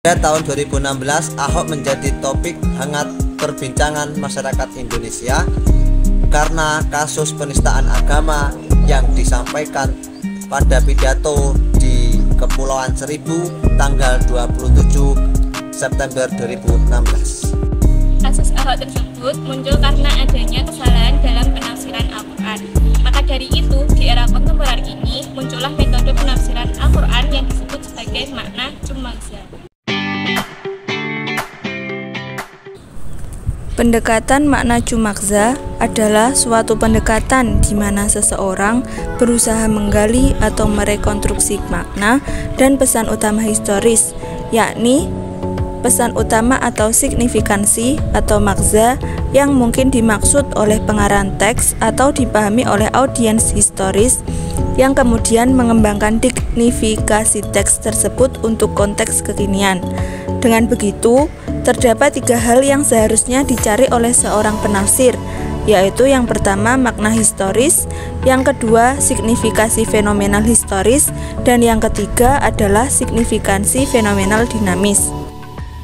Pada tahun 2016, Ahok menjadi topik hangat perbincangan masyarakat Indonesia karena kasus penistaan agama yang disampaikan pada pidato di Kepulauan Seribu tanggal 27 September 2016. Kasus Ahok tersebut muncul karena adanya kesalahan dalam penafsiran Al-Quran. Maka dari itu, di era kontemporer ini muncullah metode penafsiran Al-Quran yang disebut sebagai makna Jumagza. Pendekatan makna Jumagza adalah suatu pendekatan di mana seseorang berusaha menggali atau merekonstruksi makna dan pesan utama historis, yakni pesan utama atau signifikansi atau magza yang mungkin dimaksud oleh pengarang teks atau dipahami oleh audiens historis yang kemudian mengembangkan signifikasi teks tersebut untuk konteks kekinian. Dengan begitu, terdapat 3 hal yang seharusnya dicari oleh seorang penafsir, yaitu yang pertama makna historis, yang kedua signifikasi fenomenal historis, dan yang ketiga adalah signifikansi fenomenal dinamis.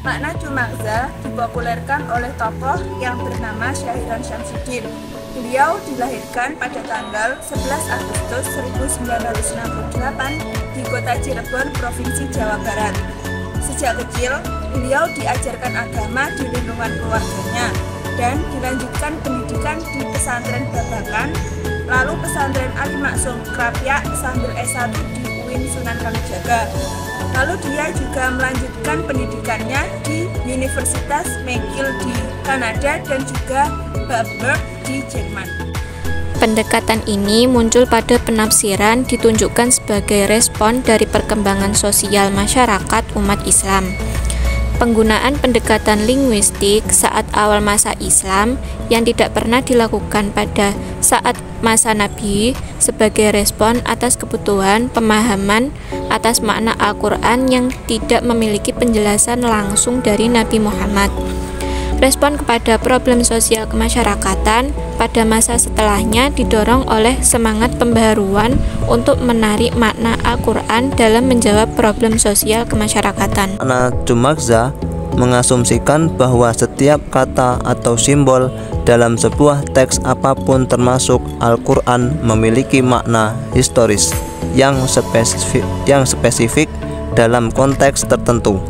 Makna Jumagza dipopulerkan oleh tokoh yang bernama Syahiran Syamsuddin. Beliau dilahirkan pada tanggal 11 Agustus 1968 di kota Cirebon, Provinsi Jawa Barat. Sejak kecil, beliau diajarkan agama di lingkungan keluarganya dan dilanjutkan pendidikan di pesantren Babakan, lalu pesantren Ali Maksum Krapyak sambil S1 di UIN Sunan Kalijaga. Lalu dia juga melanjutkan pendidikannya di Universitas McGill di Kanada dan juga Bamberg di Jerman. Pendekatan ini muncul pada penafsiran ditunjukkan sebagai respon dari perkembangan sosial masyarakat umat Islam. Penggunaan pendekatan linguistik saat awal masa Islam yang tidak pernah dilakukan pada saat masa Nabi sebagai respon atas kebutuhan pemahaman atas makna Al-Quran yang tidak memiliki penjelasan langsung dari Nabi Muhammad. Respon kepada problem sosial kemasyarakatan pada masa setelahnya didorong oleh semangat pembaharuan untuk menarik makna Al-Quran dalam menjawab problem sosial kemasyarakatan. Makna Jumagza mengasumsikan bahwa setiap kata atau simbol dalam sebuah teks apapun termasuk Al-Quran memiliki makna historis yang spesifik dalam konteks tertentu.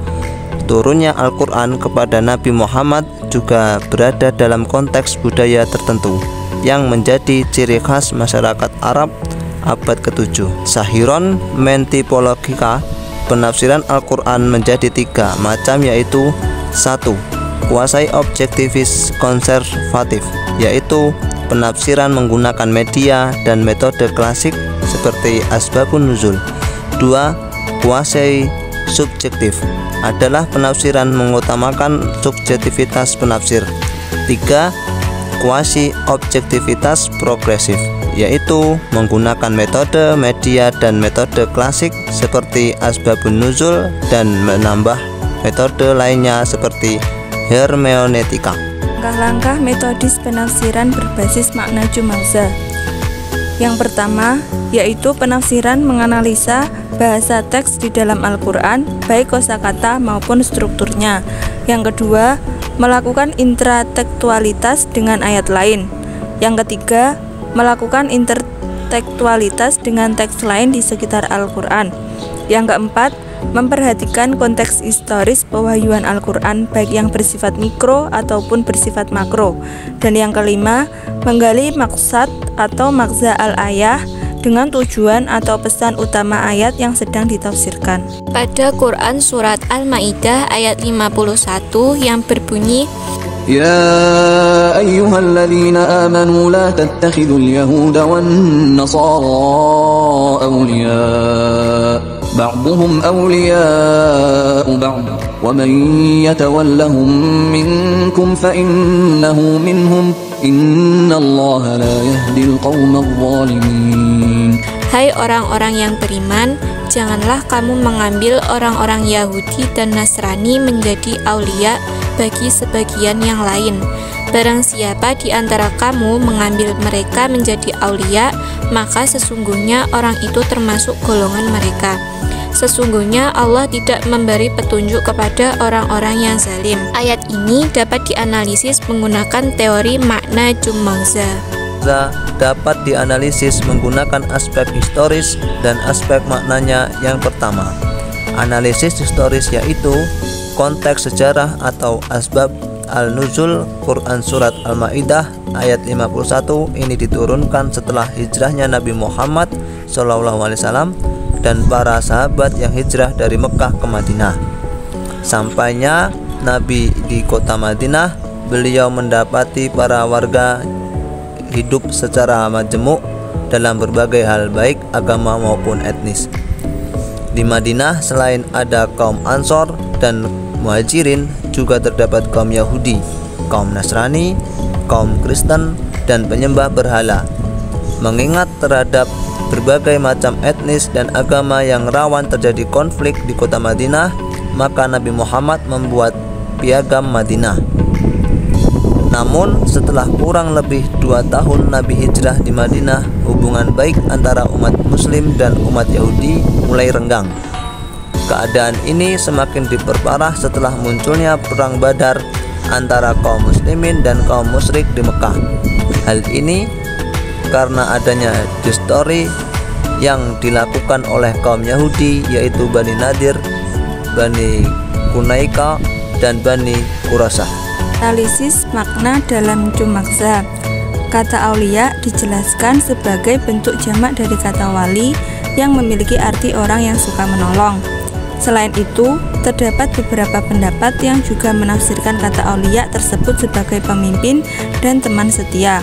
Turunnya Al-Quran kepada Nabi Muhammad juga berada dalam konteks budaya tertentu yang menjadi ciri khas masyarakat Arab abad ke-7. Sahiron Mentipologika penafsiran Al-Quran menjadi 3 macam, yaitu 1. Kuasai objektivis konservatif, yaitu penafsiran menggunakan media dan metode klasik seperti asbabun nuzul. 2. Kuasai subjektif adalah penafsiran mengutamakan subjektivitas penafsir. 3. Kuasi objektivitas progresif, yaitu menggunakan metode media dan metode klasik seperti asbabun nuzul dan menambah metode lainnya seperti hermeneutika. Langkah-langkah metodis penafsiran berbasis makna Jumagza. Yang pertama, yaitu penafsiran menganalisa bahasa teks di dalam Al-Quran, baik kosakata maupun strukturnya. Yang kedua, melakukan intratekstualitas dengan ayat lain. Yang ketiga, melakukan intertekstualitas dengan teks lain di sekitar Al-Quran. Yang keempat, memperhatikan konteks historis pewahyuan Al-Quran baik yang bersifat mikro ataupun bersifat makro. Dan yang kelima, menggali maksad atau magza al-ayah dengan tujuan atau pesan utama ayat yang sedang ditafsirkan. Pada Quran surat Al-Maidah ayat 51 yang berbunyi, Ya ayyuhalladzina amanu la tattakhidul yahuda wan nasara awliya ba'duhum awliya'u ba'd wa man yatawallahum minkum fa innahu minhum innallaha la yahdil qaumadh dhalimin. Hai orang-orang yang beriman, janganlah kamu mengambil orang-orang Yahudi dan Nasrani menjadi aulia bagi sebagian yang lain. Barang siapa di antara kamu mengambil mereka menjadi aulia, maka sesungguhnya orang itu termasuk golongan mereka. Sesungguhnya Allah tidak memberi petunjuk kepada orang-orang yang zalim. Ayat ini dapat dianalisis menggunakan teori makna jumagza. Dapat dianalisis menggunakan aspek historis dan aspek maknanya. Yang pertama, analisis historis yaitu konteks sejarah atau asbab al-nuzul. Quran Surat Al-Ma'idah ayat 51 ini diturunkan setelah hijrahnya Nabi Muhammad SAW dan para sahabat yang hijrah dari Mekah ke Madinah. Sampainya Nabi di kota Madinah, beliau mendapati para warga hidup secara majemuk dalam berbagai hal baik agama maupun etnis. Di Madinah selain ada kaum Ansor dan Muhajirin, juga terdapat kaum Yahudi, kaum Nasrani, kaum Kristen, dan penyembah berhala. Mengingat terhadap berbagai macam etnis dan agama yang rawan terjadi konflik di kota Madinah, maka Nabi Muhammad membuat piagam Madinah. Namun setelah kurang lebih 2 tahun Nabi hijrah di Madinah, hubungan baik antara umat Muslim dan umat Yahudi mulai renggang. Keadaan ini semakin diperparah setelah munculnya perang Badar antara kaum muslimin dan kaum musyrik di Mekah. Hal ini karena adanya distori yang dilakukan oleh kaum Yahudi, yaitu Bani Nadir, Bani Kunaika, dan Bani Quraisy. Analisis makna dalam jumagza. Kata aulia dijelaskan sebagai bentuk jamak dari kata wali yang memiliki arti orang yang suka menolong. Selain itu, terdapat beberapa pendapat yang juga menafsirkan kata aulia tersebut sebagai pemimpin dan teman setia.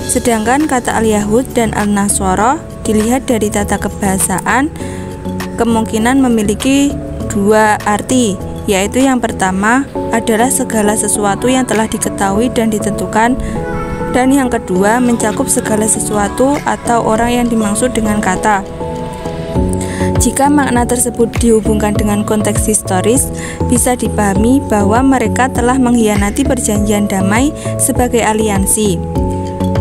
Sedangkan kata al-Yahud dan al-Naswara dilihat dari tata kebahasaan kemungkinan memiliki 2 arti, yaitu yang pertama adalah segala sesuatu yang telah diketahui dan ditentukan, dan yang kedua mencakup segala sesuatu atau orang yang dimaksud dengan kata. Jika makna tersebut dihubungkan dengan konteks historis, bisa dipahami bahwa mereka telah mengkhianati perjanjian damai sebagai aliansi.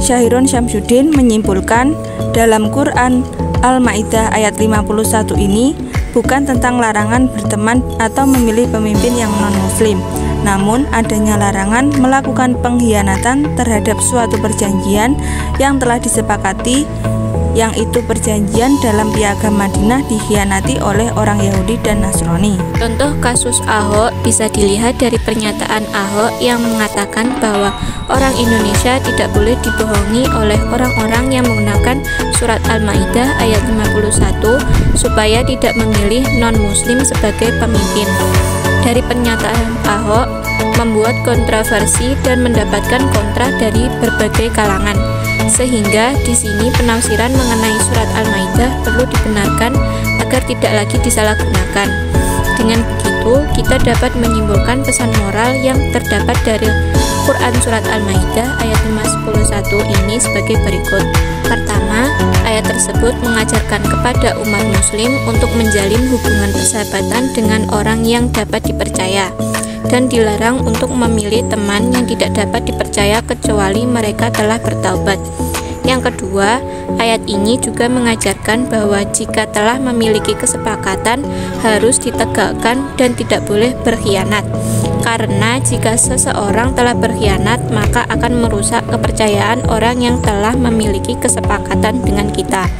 Syahirun Syamsuddin menyimpulkan, dalam Quran Al-Ma'idah ayat 51 ini bukan tentang larangan berteman atau memilih pemimpin yang non-muslim, namun adanya larangan melakukan pengkhianatan terhadap suatu perjanjian yang telah disepakati, yang itu perjanjian dalam piagam Madinah dikhianati oleh orang Yahudi dan Nasrani. Contoh kasus Ahok bisa dilihat dari pernyataan Ahok yang mengatakan bahwa orang Indonesia tidak boleh dibohongi oleh orang-orang yang menggunakan surat Al-Ma'idah ayat 51 supaya tidak memilih non-muslim sebagai pemimpin. Dari pernyataan Ahok membuat kontroversi dan mendapatkan kontra dari berbagai kalangan. Sehingga di sini penafsiran mengenai surat Al-Ma'idah perlu dibenarkan agar tidak lagi disalahgunakan. Dengan begitu, kita dapat menyimpulkan pesan moral yang terdapat dari Quran surat Al-Ma'idah ayat 51 ini sebagai berikut. Pertama, ayat tersebut mengajarkan kepada umat muslim untuk menjalin hubungan persahabatan dengan orang yang dapat dipercaya, dan dilarang untuk memilih teman yang tidak dapat dipercaya kecuali mereka telah bertaubat. Yang kedua, ayat ini juga mengajarkan bahwa jika telah memiliki kesepakatan harus ditegakkan dan tidak boleh berkhianat. Karena jika seseorang telah berkhianat, maka akan merusak kepercayaan orang yang telah memiliki kesepakatan dengan kita.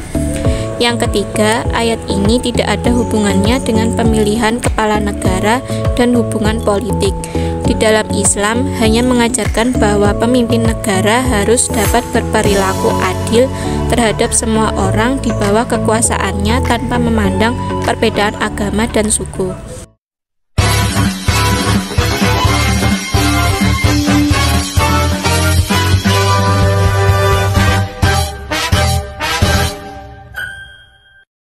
Yang ketiga, ayat ini tidak ada hubungannya dengan pemilihan kepala negara dan hubungan politik. Di dalam Islam hanya mengajarkan bahwa pemimpin negara harus dapat berperilaku adil terhadap semua orang di bawah kekuasaannya tanpa memandang perbedaan agama dan suku.